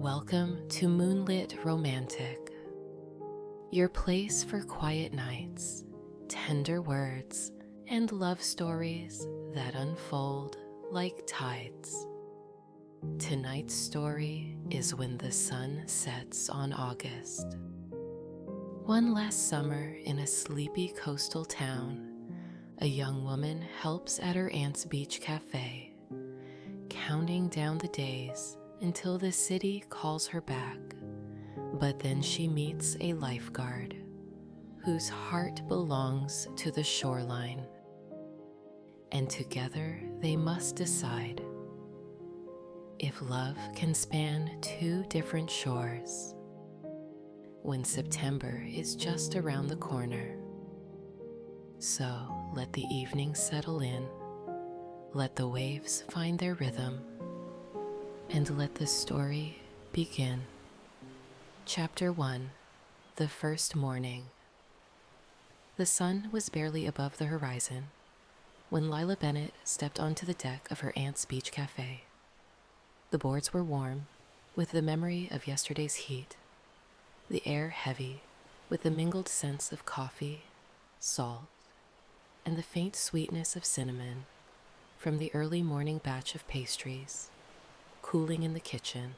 Welcome to Moonlit Romantic, your place for quiet nights, tender words, and love stories that unfold like tides. Tonight's story is When the Sun Sets on August. One last summer in a sleepy coastal town, a young woman helps at her aunt's beach cafe, counting down the days until the city calls her back. But then she meets a lifeguard whose heart belongs to the shoreline. And together they must decide if love can span two different shores when September is just around the corner. So let the evening settle in, let the waves find their rhythm, and let the story begin. Chapter 1, The First Morning. The sun was barely above the horizon when Lila Bennett stepped onto the deck of her aunt's beach cafe. The boards were warm with the memory of yesterday's heat, the air heavy with the mingled scents of coffee, salt, and the faint sweetness of cinnamon from the early morning batch of pastries cooling in the kitchen.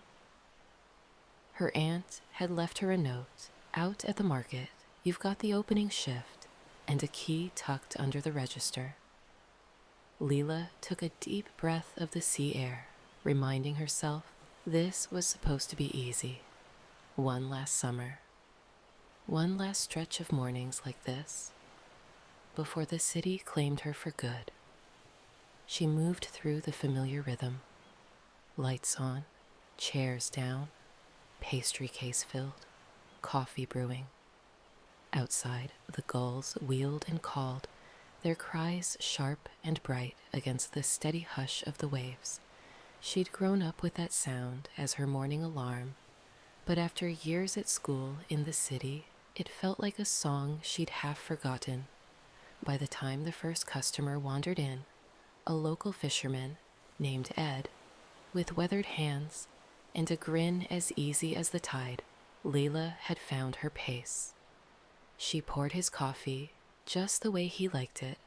Her aunt had left her a note: out at the market, you've got the opening shift and a key tucked under the register. Lila took a deep breath of the sea air, reminding herself this was supposed to be easy. One last summer, one last stretch of mornings like this, before the city claimed her for good. She moved through the familiar rhythm. Lights on, chairs down, pastry case filled, coffee brewing. Outside, the gulls wheeled and called, their cries sharp and bright against the steady hush of the waves. She'd grown up with that sound as her morning alarm, but after years at school in the city, it felt like a song she'd half forgotten. By the time the first customer wandered in, a local fisherman named Ed, with weathered hands and a grin as easy as the tide, Lila had found her pace. She poured his coffee just the way he liked it,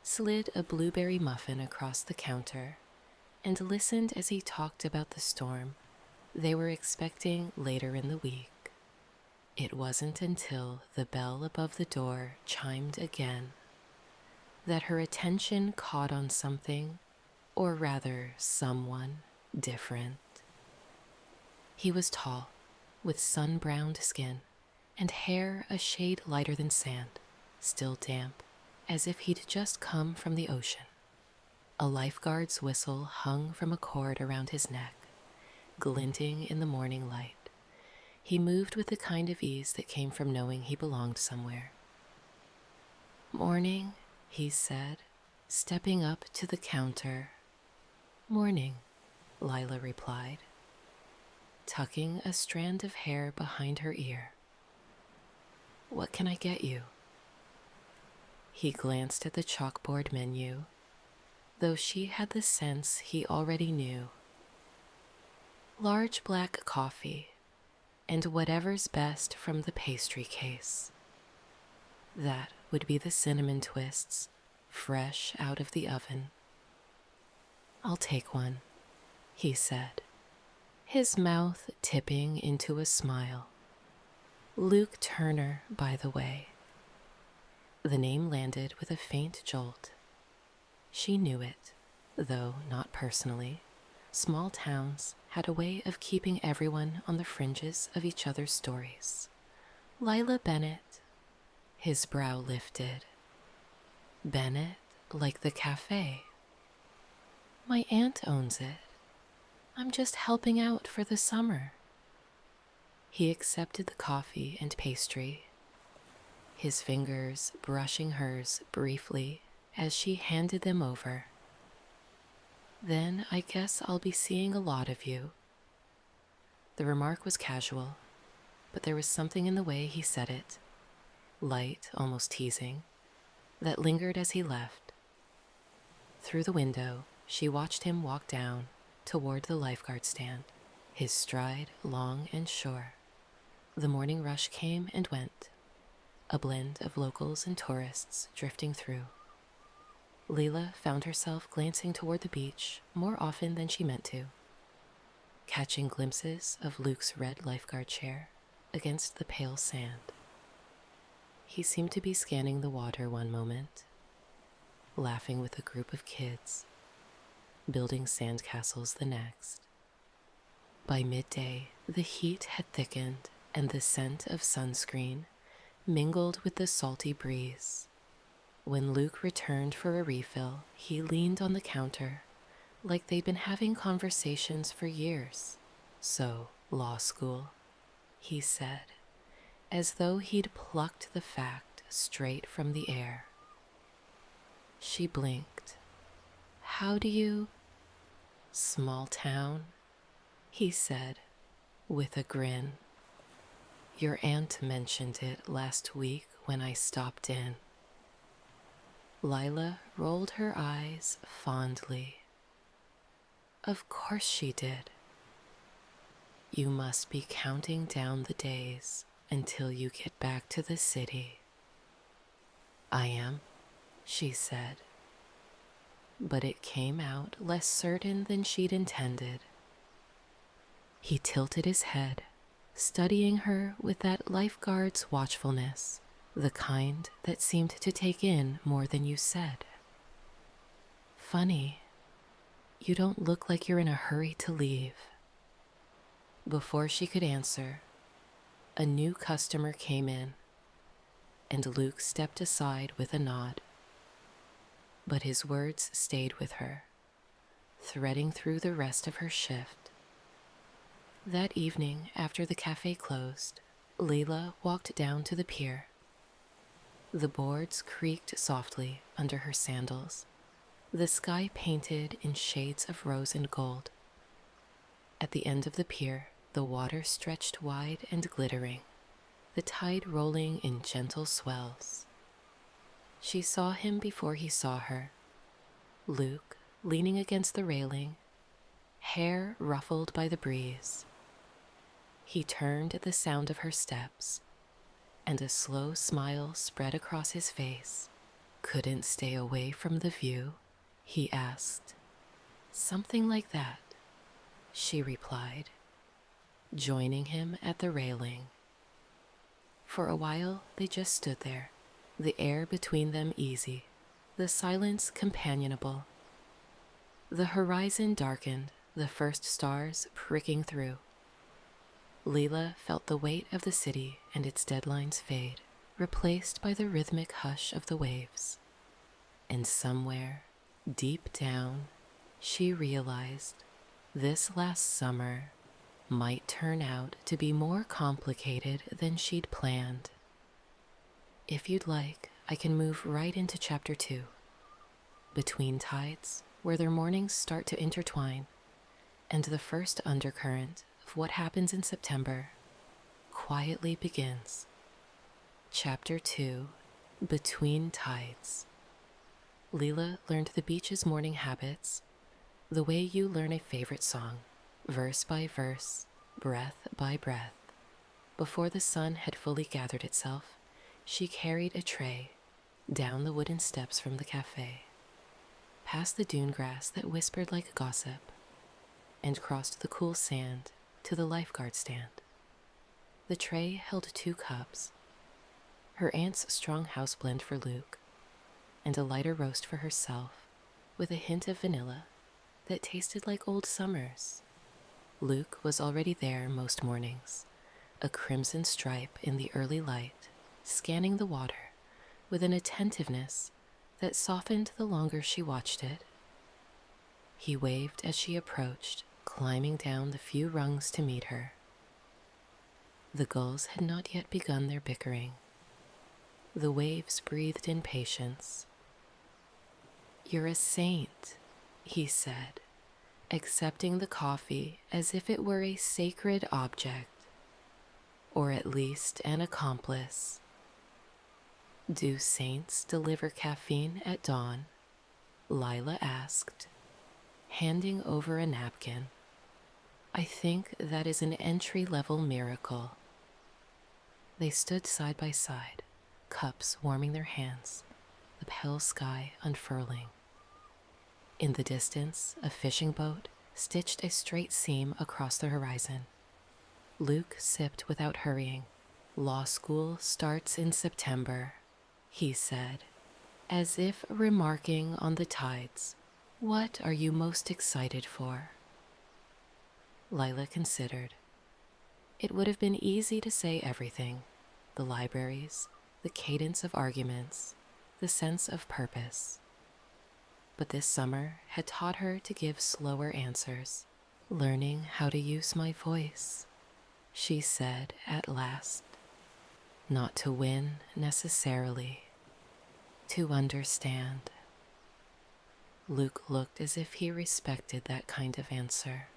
slid a blueberry muffin across the counter, and listened as he talked about the storm they were expecting later in the week. It wasn't until the bell above the door chimed again that her attention caught on something, or rather someone, different. He was tall, with sun-browned skin, and hair a shade lighter than sand, still damp, as if he'd just come from the ocean. A lifeguard's whistle hung from a cord around his neck, glinting in the morning light. He moved with the kind of ease that came from knowing he belonged somewhere. "Morning," he said, stepping up to the counter. "Morning," Lila replied, tucking a strand of hair behind her ear. "What can I get you?" He glanced at the chalkboard menu, though she had the sense he already knew. Large black coffee, and whatever's best from the pastry case. That would be the cinnamon twists, fresh out of the oven. "I'll take one," he said, his mouth tipping into a smile. Luke Turner, by the way. The name landed with a faint jolt. She knew it, though not personally. Small towns had a way of keeping everyone on the fringes of each other's stories. Lila Bennett. His brow lifted. Bennett, like the café. "My aunt owns it. I'm just helping out for the summer." He accepted the coffee and pastry, his fingers brushing hers briefly as she handed them over. "Then I guess I'll be seeing a lot of you." The remark was casual, but there was something in the way he said it, light, almost teasing, that lingered as he left. Through the window, she watched him walk down toward the lifeguard stand. his stride long and sure. The morning rush came and went, a blend of locals and tourists drifting through. Lila found herself glancing toward the beach more often than she meant to, catching glimpses of Luke's red lifeguard chair against the pale sand. He seemed to be scanning the water one moment, laughing with a group of kids, building sandcastles the next. By midday, the heat had thickened and the scent of sunscreen mingled with the salty breeze. When Luke returned for a refill, he leaned on the counter like they'd been having conversations for years. "So, law school," he said, as though he'd plucked the fact straight from the air. She blinked. "How do you—" "Small town," he said, with a grin. "Your aunt mentioned it last week when I stopped in." Lila rolled her eyes fondly. "Of course she did." "You must be counting down the days until you get back to the city." "I am," she said. But it came out less certain than she'd intended. He tilted his head, studying her with that lifeguard's watchfulness, the kind that seemed to take in more than you said. "Funny, you don't look like you're in a hurry to leave." Before she could answer, a new customer came in, and Luke stepped aside with a nod. But his words stayed with her, threading through the rest of her shift. That evening, after the café closed, Lila walked down to the pier. The boards creaked softly under her sandals, the sky painted in shades of rose and gold. At the end of the pier, the water stretched wide and glittering, the tide rolling in gentle swells. She saw him before he saw her, Luke leaning against the railing, hair ruffled by the breeze. He turned at the sound of her steps, and a slow smile spread across his face. "Couldn't stay away from the view?" he asked. "Something like that," she replied, joining him at the railing. For a while they just stood there, the air between them easy, the silence companionable. The horizon darkened, the first stars pricking through. Lila felt the weight of the city and its deadlines fade, replaced by the rhythmic hush of the waves. And somewhere, deep down, she realized this last summer might turn out to be more complicated than she'd planned. If you'd like, I can move right into Chapter 2. Between tides, where their mornings start to intertwine, and the first undercurrent of what happens in September quietly begins. Chapter 2, Between Tides. Lila learned the beach's morning habits, the way you learn a favorite song, verse by verse, breath by breath. Before the sun had fully gathered itself, she carried a tray down the wooden steps from the café, past the dune grass that whispered like gossip, and crossed the cool sand to the lifeguard stand. The tray held 2 cups, her aunt's strong house blend for Luke, and a lighter roast for herself with a hint of vanilla that tasted like old summers. Luke was already there most mornings, a crimson stripe in the early light, scanning the water with an attentiveness that softened the longer she watched it. He waved as she approached, climbing down the few rungs to meet her. The gulls had not yet begun their bickering. The waves breathed in patience. "You're a saint," he said, accepting the coffee as if it were a sacred object, or at least an accomplice. "Do saints deliver caffeine at dawn?" Lila asked, handing over a napkin. I think that is an entry-level miracle. They stood side by side, cups warming their hands, the pale sky unfurling. In the distance, a fishing boat stitched a straight seam across the horizon. Luke sipped without hurrying. Law school starts in September, he said, as if remarking on the tides. What are you most excited for? Lila considered. It would have been easy to say everything: the libraries, the cadence of arguments, the sense of purpose. But this summer had taught her to give slower answers. Learning how to use my voice, she said at last. Not to win necessarily, to understand. Luke looked as if he respected that kind of answer.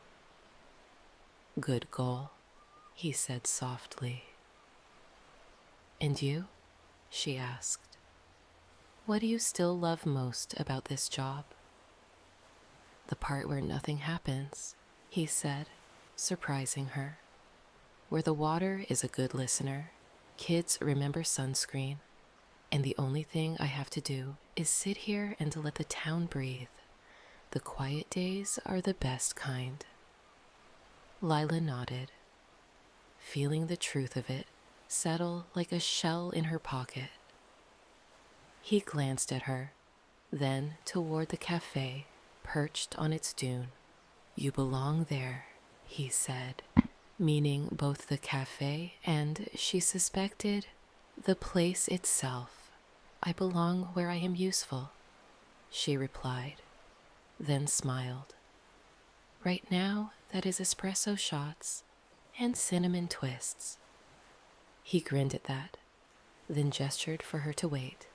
Good goal, he said softly. And you? She asked. What do you still love most about this job? The part where nothing happens, he said, surprising her. Where the water is a good listener, kids remember sunscreen, and the only thing I have to do is sit here and let the town breathe. The quiet days are the best kind. Lila nodded, feeling the truth of it settle like a shell in her pocket. He glanced at her, then toward the café perched on its dune. You belong there, he said, meaning both the café and, she suspected, the place itself. I belong where I am useful, she replied, then smiled. Right now, that is espresso shots and cinnamon twists. He grinned at that, then gestured for her to wait.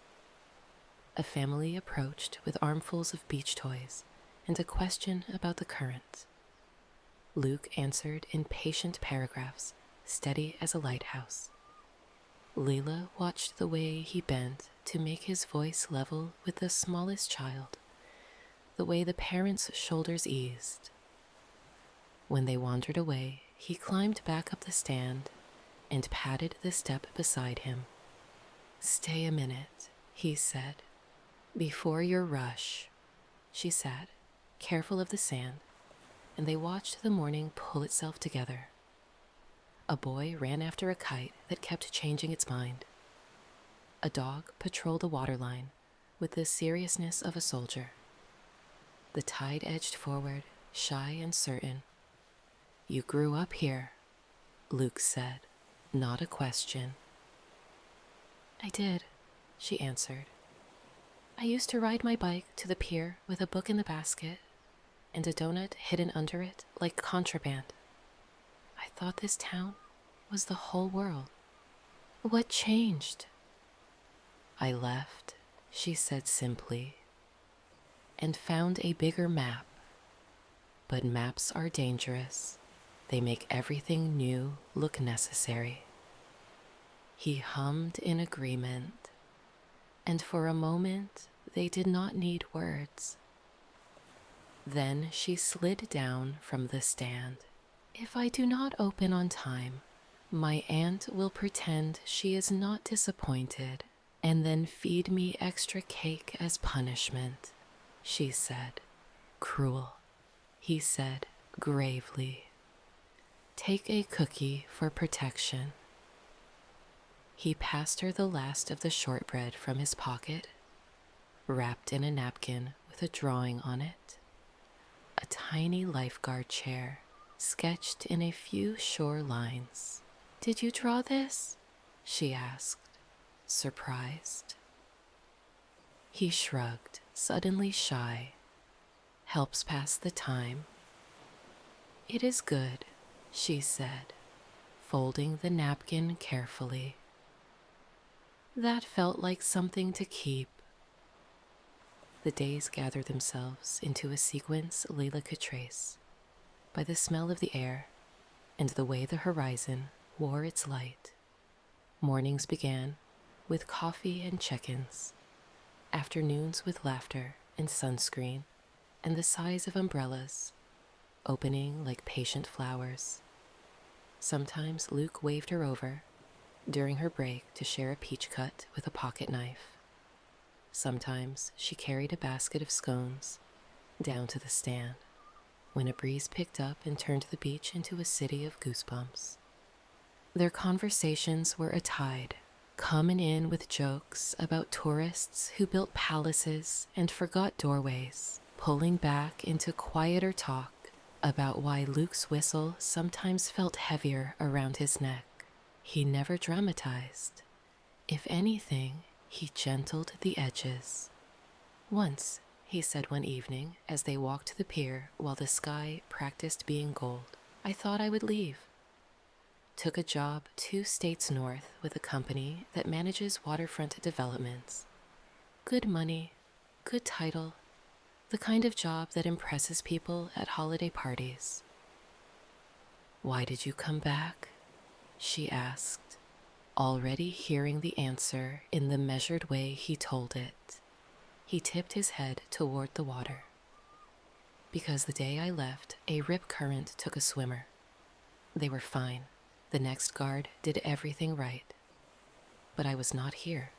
A family approached with armfuls of beach toys and a question about the current. Luke answered in patient paragraphs, steady as a lighthouse. Lila watched the way he bent to make his voice level with the smallest child, the way the parents' shoulders eased. When they wandered away, he climbed back up the stand and patted the step beside him. Stay a minute, he said. Before your rush. She sat, careful of the sand, and they watched the morning pull itself together. A boy ran after a kite that kept changing its mind. A dog patrolled a waterline with the seriousness of a soldier. The tide edged forward, shy and certain. You grew up here, Luke said, not a question. I did, she answered. I used to ride my bike to the pier with a book in the basket and a donut hidden under it like contraband. I thought this town was the whole world. What changed? I left, she said simply, and found a bigger map. But maps are dangerous. They make everything new look necessary. He hummed in agreement, and for a moment they did not need words. Then she slid down from the stand. If I do not open on time, my aunt will pretend she is not disappointed and then feed me extra cake as punishment, she said. Cruel, he said gravely. Take a cookie for protection. He passed her the last of the shortbread from his pocket, wrapped in a napkin with a drawing on it. A tiny lifeguard chair, sketched in a few shore lines. Did you draw this? She asked, surprised. He shrugged, suddenly shy. Helps pass the time. It is good, she said, folding the napkin carefully. That felt like something to keep. The days gathered themselves into a sequence Lila could trace by the smell of the air and the way the horizon wore its light. Mornings began with coffee and check-ins, afternoons with laughter and sunscreen and the size of umbrellas, opening like patient flowers. Sometimes Luke waved her over during her break to share a peach cut with a pocket knife. Sometimes she carried a basket of scones down to the stand when a breeze picked up and turned the beach into a city of goosebumps. Their conversations were a tide, coming in with jokes about tourists who built palaces and forgot doorways, pulling back into quieter talk about why Luke's whistle sometimes felt heavier around his neck. He never dramatized. If anything, he gentled the edges. Once, he said one evening as they walked the pier while the sky practiced being gold, I thought I would leave. Took a job 2 states north with a company that manages waterfront developments. Good money, good title, the kind of job that impresses people at holiday parties. Why did you come back? She asked, already hearing the answer in the measured way he told it. He tipped his head toward the water. Because the day I left, a rip current took a swimmer. They were fine. The next guard did everything right. But I was not here.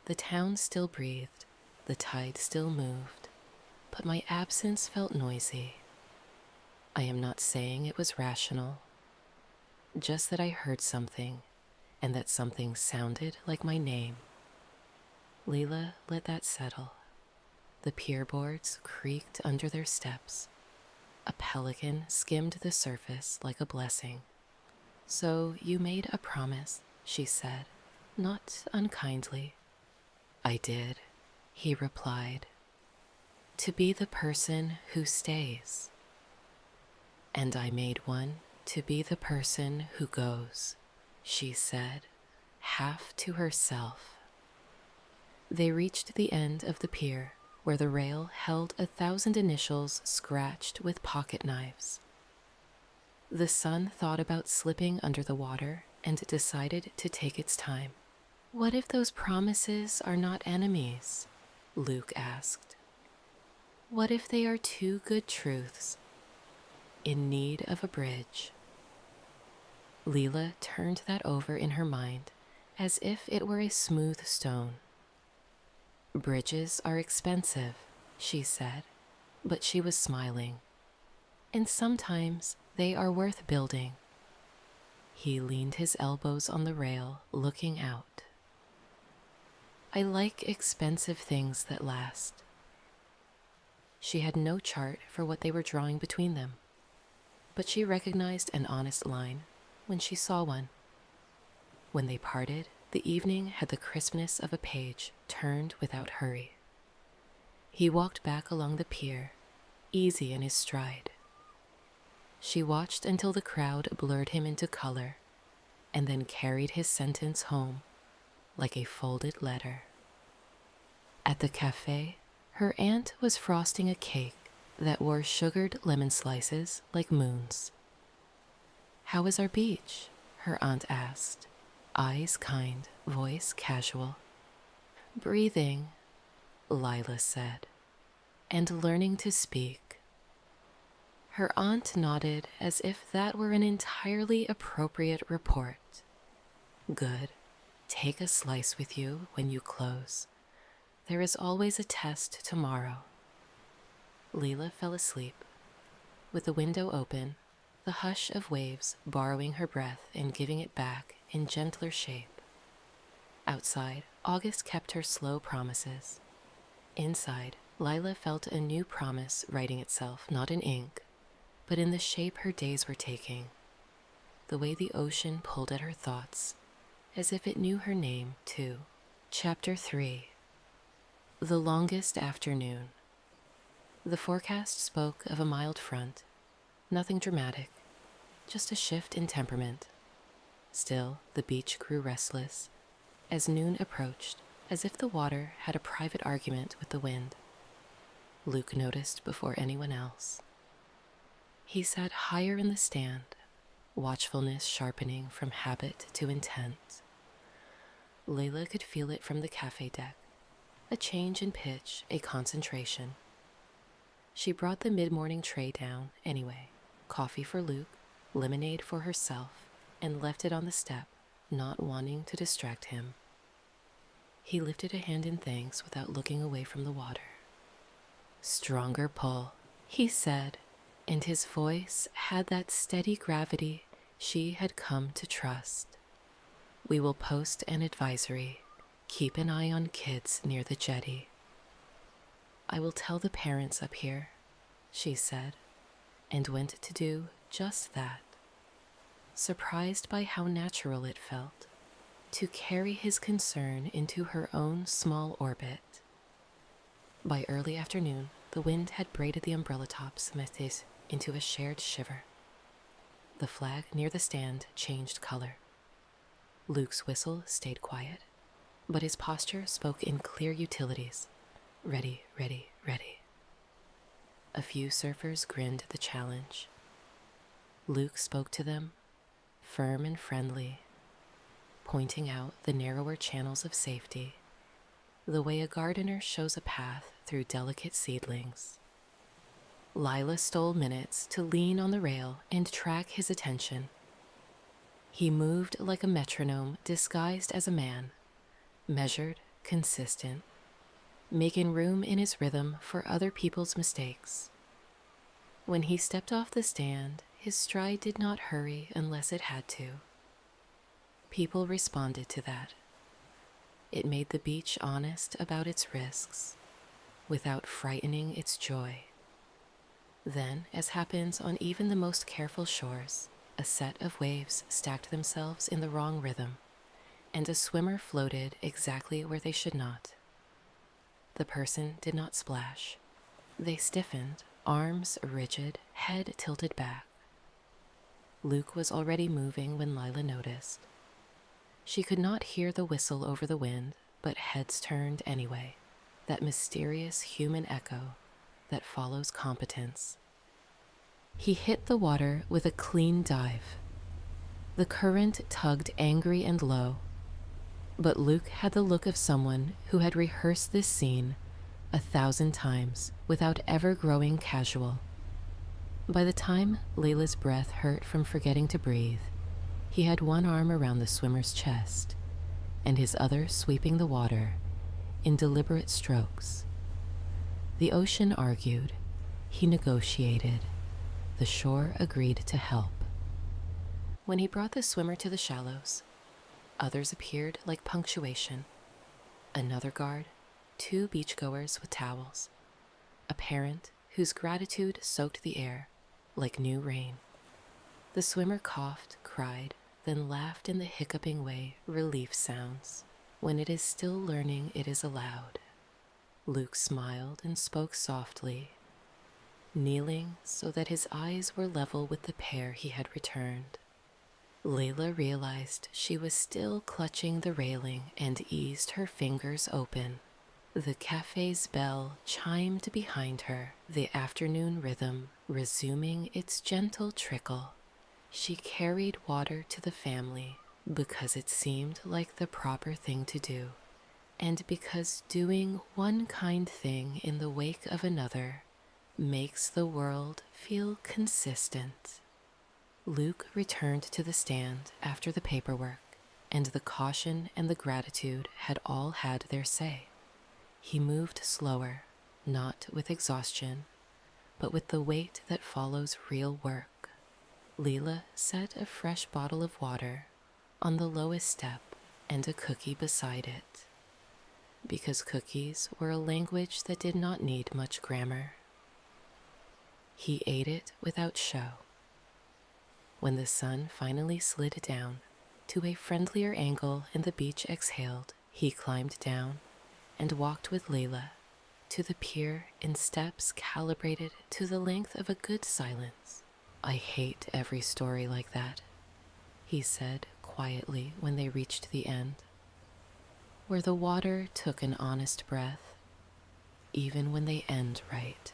The town still breathed, the tide still moved, but my absence felt noisy. I am not saying it was rational, just that I heard something, and that something sounded like my name. Lila let that settle. The pier boards creaked under their steps. A pelican skimmed the surface like a blessing. So you made a promise, she said, not unkindly. I did, he replied, to be the person who stays. And I made one to be the person who goes, she said, half to herself. They reached the end of the pier, where the rail held 1,000 initials scratched with pocket knives. The sun thought about slipping under the water and decided to take its time. What if those promises are not enemies? Luke asked. What if they are 2 good truths in need of a bridge? Lila turned that over in her mind as if it were a smooth stone. Bridges are expensive, she said, but she was smiling. And sometimes they are worth building. He leaned his elbows on the rail, looking out. I like expensive things that last. She had no chart for what they were drawing between them, but she recognized an honest line when she saw one. When they parted, the evening had the crispness of a page turned without hurry. He walked back along the pier, easy in his stride. She watched until the crowd blurred him into color, and then carried his sentence home like a folded letter. At the café, her aunt was frosting a cake that wore sugared lemon slices like moons. How is our beach? Her aunt asked, eyes kind, voice casual. Breathing, Lila said, and learning to speak. Her aunt nodded as if that were an entirely appropriate report. Good. Take a slice with you when you close. There is always a test tomorrow. Lila fell asleep. With the window open, the hush of waves borrowing her breath and giving it back in gentler shape. Outside, August kept her slow promises. Inside, Lila felt a new promise writing itself not in ink, but in the shape her days were taking, the way the ocean pulled at her thoughts, as if it knew her name, too. Chapter 3. The longest afternoon. The forecast spoke of a mild front, nothing dramatic, just a shift in temperament. Still, the beach grew restless as noon approached, as if the water had a private argument with the wind. Luke noticed before anyone else. He sat higher in the stand, watchfulness sharpening from habit to intent. Layla could feel it from the café deck, a change in pitch, a concentration. She brought the mid-morning tray down anyway, coffee for Luke, lemonade for herself, and left it on the step, not wanting to distract him. He lifted a hand in thanks without looking away from the water. "Stronger pull," he said, and his voice had that steady gravity she had come to trust. "We will post an advisory. Keep an eye on kids near the jetty." "I will tell the parents up here," she said, and went to do just that, surprised by how natural it felt to carry his concern into her own small orbit. By early afternoon, the wind had braided the umbrella tops into a shared shiver. The flag near the stand changed color. Luke's whistle stayed quiet, but his posture spoke in clear utilities. Ready, ready, ready. A few surfers grinned at the challenge. Luke spoke to them, firm and friendly, pointing out the narrower channels of safety, the way a gardener shows a path through delicate seedlings. Lila stole minutes to lean on the rail and track his attention. He moved like a metronome disguised as a man, measured, consistent, making room in his rhythm for other people's mistakes. When he stepped off the stand, his stride did not hurry unless it had to. People responded to that. It made the beach honest about its risks, without frightening its joy. Then, as happens on even the most careful shores, a set of waves stacked themselves in the wrong rhythm, and a swimmer floated exactly where they should not. The person did not splash. They stiffened, arms rigid, head tilted back. Luke was already moving when Lila noticed. She could not hear the whistle over the wind, but heads turned anyway, that mysterious human echo that follows competence. He hit the water with a clean dive. The current tugged angry and low, but Luke had the look of someone who had rehearsed this scene 1,000 times without ever growing casual. By the time Layla's breath hurt from forgetting to breathe, he had one arm around the swimmer's chest and his other sweeping the water in deliberate strokes. The ocean argued, he negotiated, the shore agreed to help. When he brought the swimmer to the shallows, others appeared like punctuation. Another guard, 2 beachgoers with towels, a parent whose gratitude soaked the air like new rain. The swimmer coughed, cried, then laughed in the hiccuping way relief sounds when it is still learning it is allowed. Luke smiled and spoke softly, kneeling so that his eyes were level with the pair he had returned. Layla realized she was still clutching the railing and eased her fingers open. The café's bell chimed behind her, the afternoon rhythm resuming its gentle trickle. She carried water to the family because it seemed like the proper thing to do, and because doing one kind thing in the wake of another makes the world feel consistent. Luke returned to the stand after the paperwork, and the caution and the gratitude had all had their say. He moved slower, not with exhaustion, but with the weight that follows real work. Lila set a fresh bottle of water on the lowest step and a cookie beside it, because cookies were a language that did not need much grammar. He ate it without show. When the sun finally slid down to a friendlier angle and the beach exhaled, he climbed down and walked with Lila to the pier in steps calibrated to the length of a good silence. "I hate every story like that," he said quietly when they reached the end, where the water took an honest breath, even when they end right.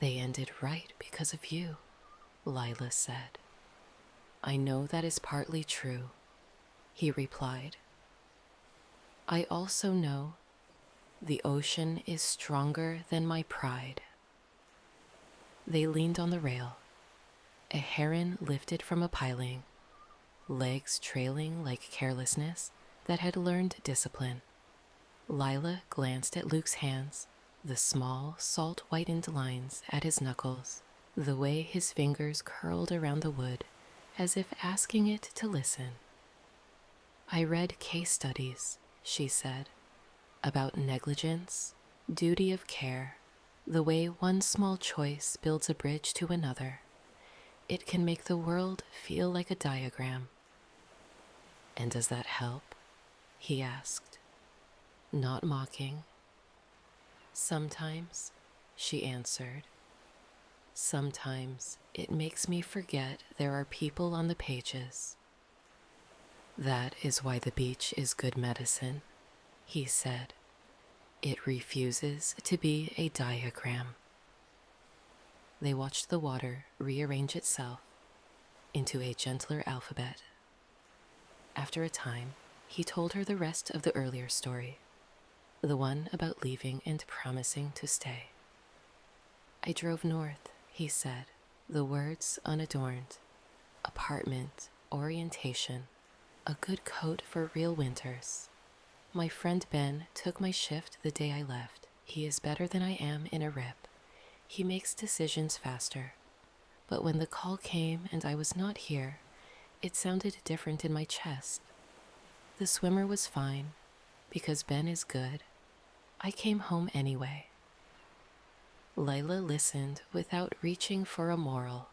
"They ended right because of you," Lila said. "I know that is partly true," he replied. "I also know the ocean is stronger than my pride." They leaned on the rail. A heron lifted from a piling, legs trailing like carelessness that had learned discipline. Lila glanced at Luke's hands, the small, salt-whitened lines at his knuckles, the way his fingers curled around the wood as if asking it to listen. I read case studies, she said, about negligence, duty of care, the way one small choice builds a bridge to another. It can make the world feel like a diagram. And does that help? He asked, not mocking. Sometimes, she answered. Sometimes it makes me forget there are people on the pages. That is why the beach is good medicine, he said. It refuses to be a diagram. They watched the water rearrange itself into a gentler alphabet. After a time, he told her the rest of the earlier story, the one about leaving and promising to stay. I drove north, he said, the words unadorned. Apartment, orientation, a good coat for real winters. My friend Ben took my shift the day I left. He is better than I am in a rip. He makes decisions faster. But when the call came and I was not here, it sounded different in my chest. The swimmer was fine, because Ben is good. I came home anyway. Lila listened without reaching for a moral.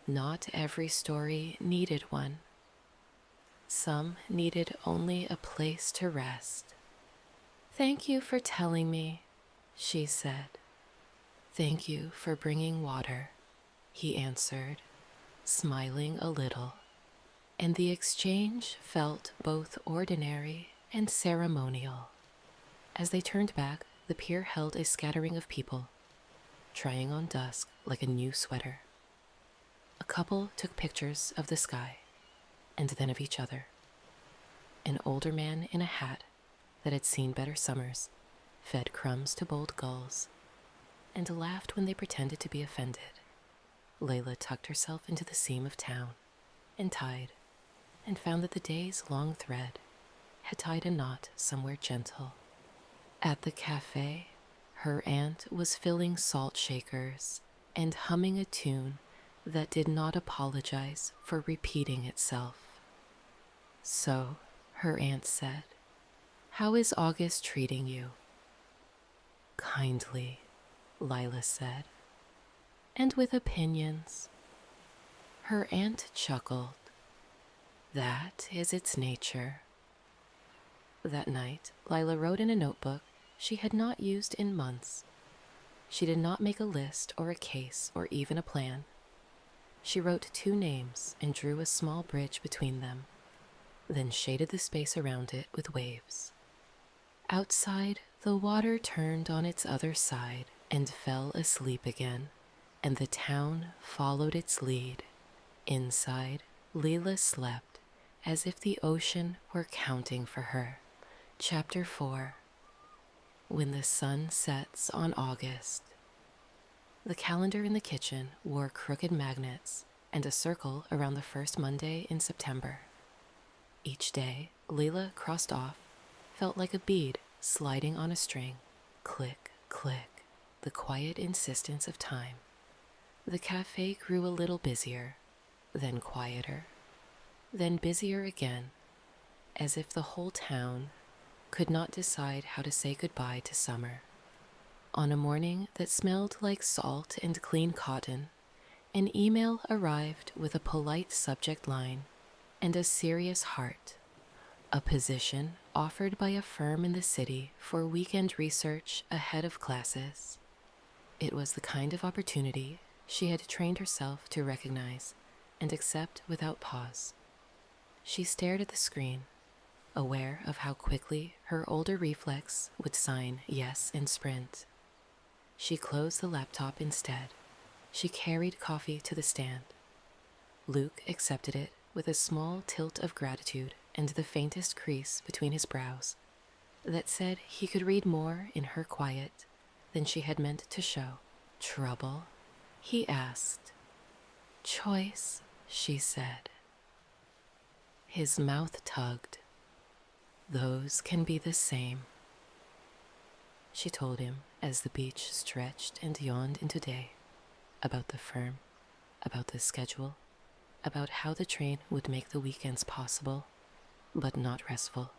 Not every story needed one. Some needed only a place to rest. Thank you for telling me, she said. Thank you for bringing water, he answered, smiling a little, and the exchange felt both ordinary and ceremonial. As they turned back, the pier held a scattering of people, trying on dusk like a new sweater. A couple took pictures of the sky, and then of each other. An older man in a hat that had seen better summers fed crumbs to bold gulls and laughed when they pretended to be offended. Layla tucked herself into the seam of town and tied, and found that the day's long thread had tied a knot somewhere gentle. At the café, her aunt was filling salt shakers and humming a tune that did not apologize for repeating itself. So, her aunt said, "How is August treating you?" "Kindly," Lila said, "and with opinions." Her aunt chuckled. "That is its nature." That night, Lila wrote in a notebook she had not used in months. She did not make a list or a case or even a plan. She wrote 2 names and drew a small bridge between them, then shaded the space around it with waves. Outside, the water turned on its other side and fell asleep again, and the town followed its lead. Inside, Lila slept as if the ocean were counting for her. Chapter 4. When the sun sets on August. The calendar in the kitchen wore crooked magnets and a circle around the first Monday in September. Each day, Lila crossed off felt like a bead sliding on a string. Click, click, the quiet insistence of time. The café grew a little busier, then quieter, then busier again, as if the whole town could not decide how to say goodbye to summer. On a morning that smelled like salt and clean cotton, an email arrived with a polite subject line and a serious heart, a position offered by a firm in the city for weekend research ahead of classes. It was the kind of opportunity she had trained herself to recognize and accept without pause. She stared at the screen, aware of how quickly her older reflex would sign yes and sprint. She closed the laptop instead. She carried coffee to the stand. Luke accepted it with a small tilt of gratitude and the faintest crease between his brows that said he could read more in her quiet than she had meant to show. Trouble? he asked. Choice, she said. His mouth tugged. Those can be the same, she told him as the beach stretched and yawned into day, about the firm, about the schedule, about how the train would make the weekends possible, but not restful.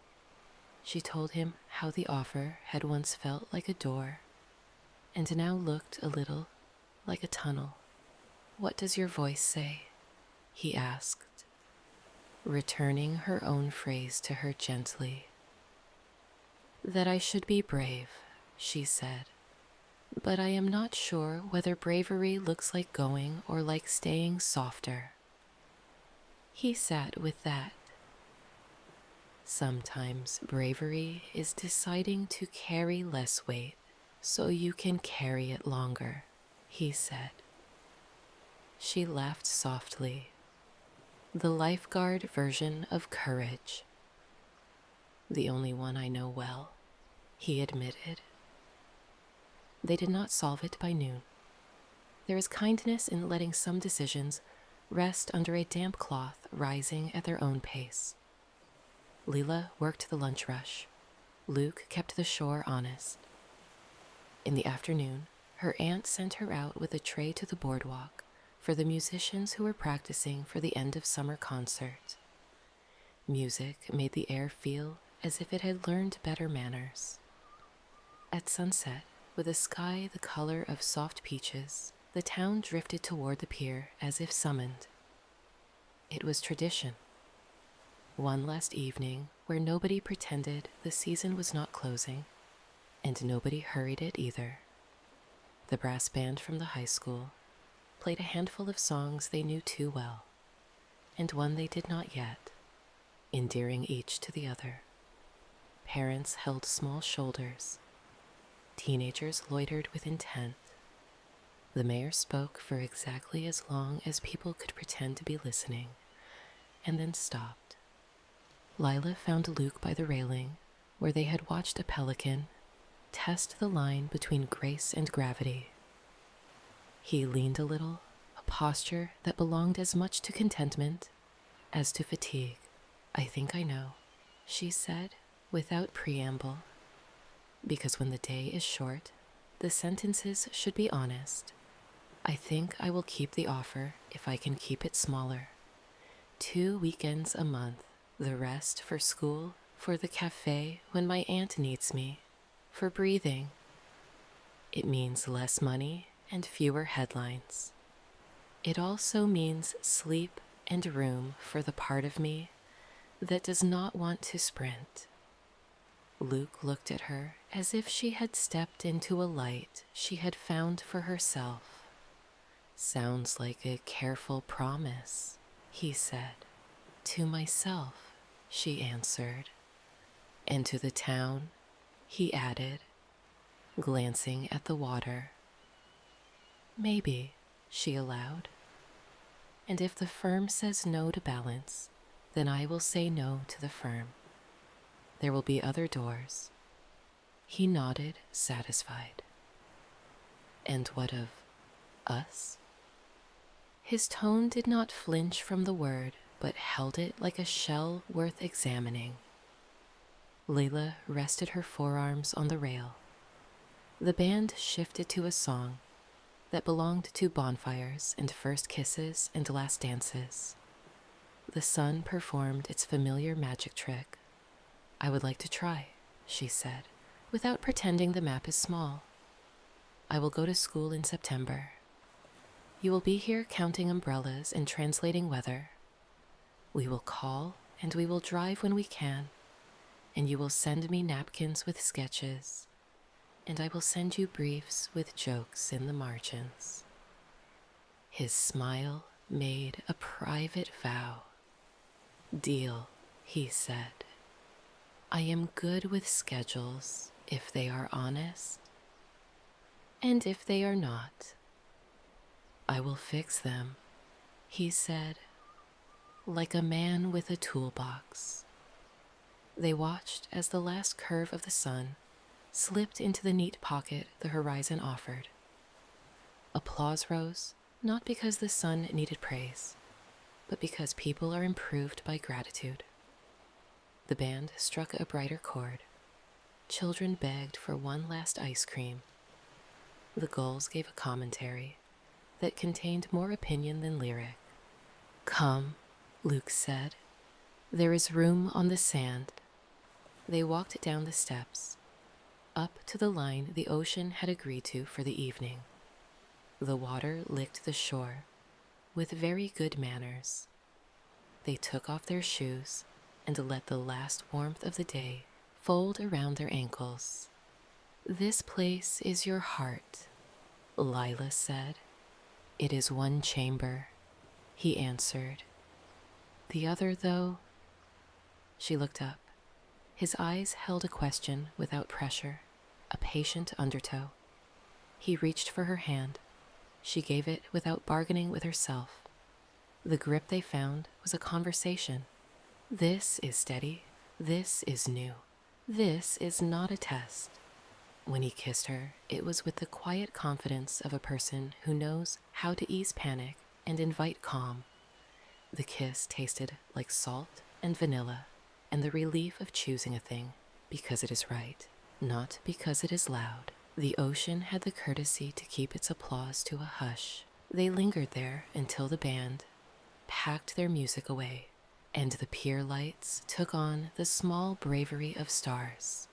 She told him how the offer had once felt like a door and now looked a little like a tunnel. What does your voice say? He asked, returning her own phrase to her gently. That I should be brave, she said, but I am not sure whether bravery looks like going or like staying softer. He sat with that. Sometimes bravery is deciding to carry less weight so you can carry it longer, he said. She laughed softly. The lifeguard version of courage. The only one I know well, he admitted. They did not solve it by noon. There is kindness in letting some decisions rest under a damp cloth rising at their own pace. Lila worked the lunch rush. Luke kept the shore honest. In the afternoon, her aunt sent her out with a tray to the boardwalk for the musicians who were practicing for the end of summer concert. Music made the air feel as if it had learned better manners. At sunset, with a sky the color of soft peaches, the town drifted toward the pier as if summoned. It was tradition. One last evening where nobody pretended the season was not closing, and nobody hurried it either. The brass band from the high school played a handful of songs they knew too well, and one they did not yet, endearing each to the other. Parents held small shoulders. Teenagers loitered with intent. The mayor spoke for exactly as long as people could pretend to be listening, and then stopped. Lila found Luke by the railing, where they had watched a pelican test the line between grace and gravity. He leaned a little, a posture that belonged as much to contentment as to fatigue. I think I know, she said, without preamble, because when the day is short, the sentences should be honest. I think I will keep the offer if I can keep it smaller. 2 weekends a month, the rest for school, for the café when my aunt needs me, for breathing. It means less money and fewer headlines. It also means sleep and room for the part of me that does not want to sprint. Luke looked at her as if she had stepped into a light she had found for herself. Sounds like a careful promise, he said. To myself, she answered. And to the town, he added, glancing at the water. Maybe, she allowed. And if the firm says no to balance, then I will say no to the firm. There will be other doors. He nodded, satisfied. And what of us? His tone did not flinch from the word, but held it like a shell worth examining. Lila rested her forearms on the rail. The band shifted to a song that belonged to bonfires and first kisses and last dances. The sun performed its familiar magic trick. I would like to try, she said, without pretending the map is small. I will go to school in September. You will be here counting umbrellas and translating weather. We will call and we will drive when we can, and you will send me napkins with sketches, and I will send you briefs with jokes in the margins. His smile made a private vow. Deal, he said. I am good with schedules if they are honest, and if they are not, I will fix them, he said, like a man with a toolbox. They watched as the last curve of the sun slipped into the neat pocket the horizon offered. Applause rose not because the sun needed praise, but because people are improved by gratitude. The band struck a brighter chord. Children begged for one last ice cream. The gulls gave a commentary that contained more opinion than lyric. "Come," Luke said. "There is room on the sand." They walked down the steps, up to the line the ocean had agreed to for the evening. The water licked the shore with very good manners. They took off their shoes and let the last warmth of the day fold around their ankles. "This place is your heart," Lila said. "It is one chamber," he answered. "The other, though?" She looked up. His eyes held a question without pressure, a patient undertow. He reached for her hand. She gave it without bargaining with herself. The grip they found was a conversation. "This is steady. This is new. This is not a test." When he kissed her, it was with the quiet confidence of a person who knows how to ease panic and invite calm. The kiss tasted like salt and vanilla, and the relief of choosing a thing because it is right, not because it is loud. The ocean had the courtesy to keep its applause to a hush. They lingered there until the band packed their music away, and the pier lights took on the small bravery of stars.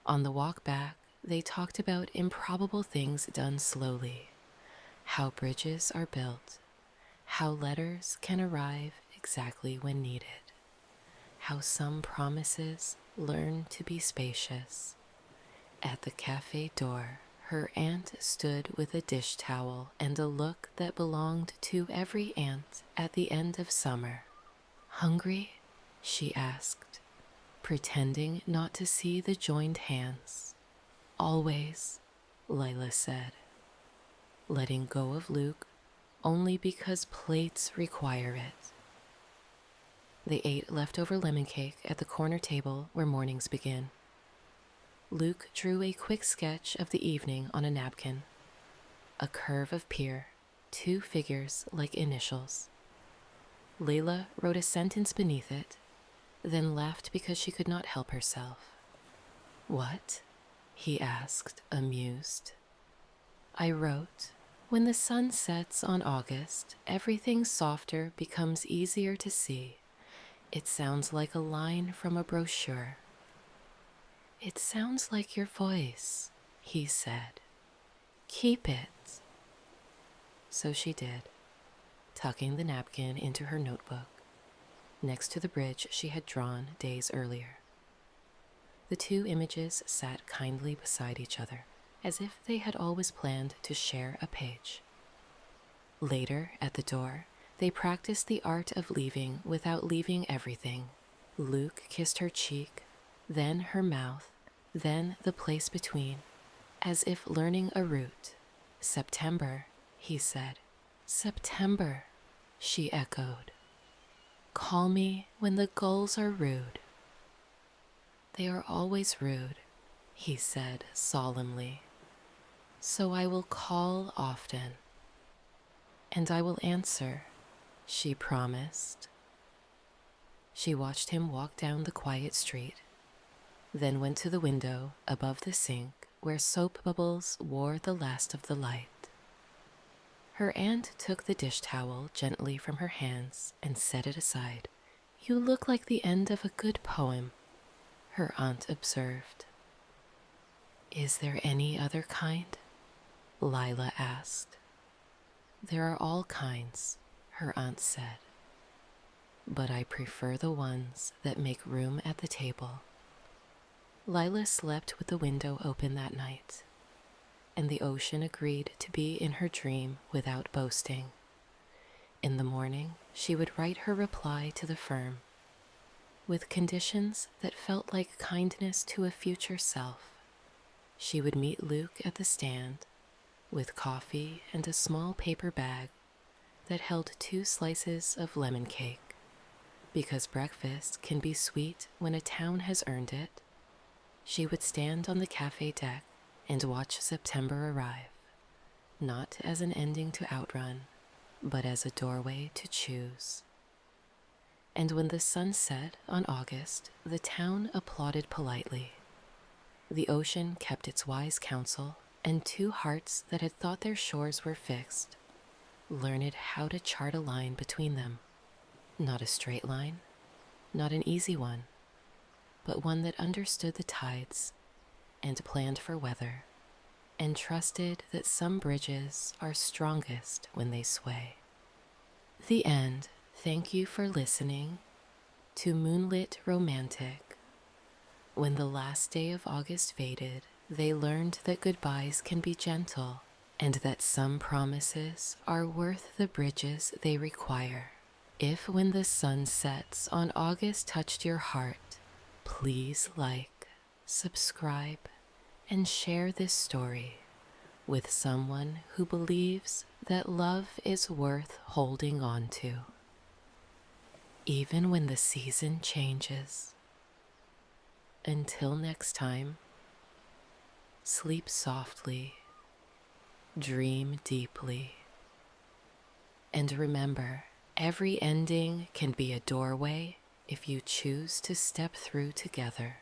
On the walk back, they talked about improbable things done slowly, how bridges are built, how letters can arrive exactly when needed, how some promises learn to be spacious. At the café door, her aunt stood with a dish towel and a look that belonged to every aunt at the end of summer. "Hungry?" she asked, pretending not to see the joined hands. "Always," Lila said, letting go of Luke only because plates require it. They ate leftover lemon cake at the corner table where mornings begin. Luke drew a quick sketch of the evening on a napkin. A curve of pier, 2 figures like initials. Lila wrote a sentence beneath it, then laughed because she could not help herself. "What?" he asked, amused. "I wrote, when the sun sets on August, everything softer becomes easier to see. It sounds like a line from a brochure." "It sounds like your voice," he said. "Keep it." So she did, tucking the napkin into her notebook, next to the bridge she had drawn days earlier. The 2 images sat kindly beside each other, as if they had always planned to share a page. Later, at the door, they practiced the art of leaving without leaving everything. Luke kissed her cheek, then her mouth, then the place between, as if learning a route. "September," he said. "September," she echoed. "Call me when the gulls are rude." "They are always rude," he said solemnly. "So I will call often." "And I will answer," she promised. She watched him walk down the quiet street, then went to the window above the sink where soap bubbles wore the last of the light. Her aunt took the dish towel gently from her hands and set it aside. "You look like the end of a good poem," her aunt observed. "Is there any other kind?" Lila asked. "There are all kinds," her aunt said. "But I prefer the ones that make room at the table." Lila slept with the window open that night, and the ocean agreed to be in her dream without boasting. In the morning, she would write her reply to the firm, with conditions that felt like kindness to a future self. She would meet Luke at the stand with coffee and a small paper bag that held 2 slices of lemon cake. Because breakfast can be sweet when a town has earned it, she would stand on the cafe deck and watch September arrive, not as an ending to outrun, but as a doorway to choose. And when the sun set on August, the town applauded politely. The ocean kept its wise counsel, and two hearts that had thought their shores were fixed learned how to chart a line between them. Not a straight line, not an easy one, but one that understood the tides and planned for weather, and trusted that some bridges are strongest when they sway. The end. Thank you for listening to Moonlit Romantic. When the last day of August faded, they learned that goodbyes can be gentle, and that some promises are worth the bridges they require. If when the sun sets on August touched your heart, please like, subscribe, and share this story with someone who believes that love is worth holding on to. Even when the season changes. Until next time, sleep softly, dream deeply, and remember, every ending can be a doorway if you choose to step through together.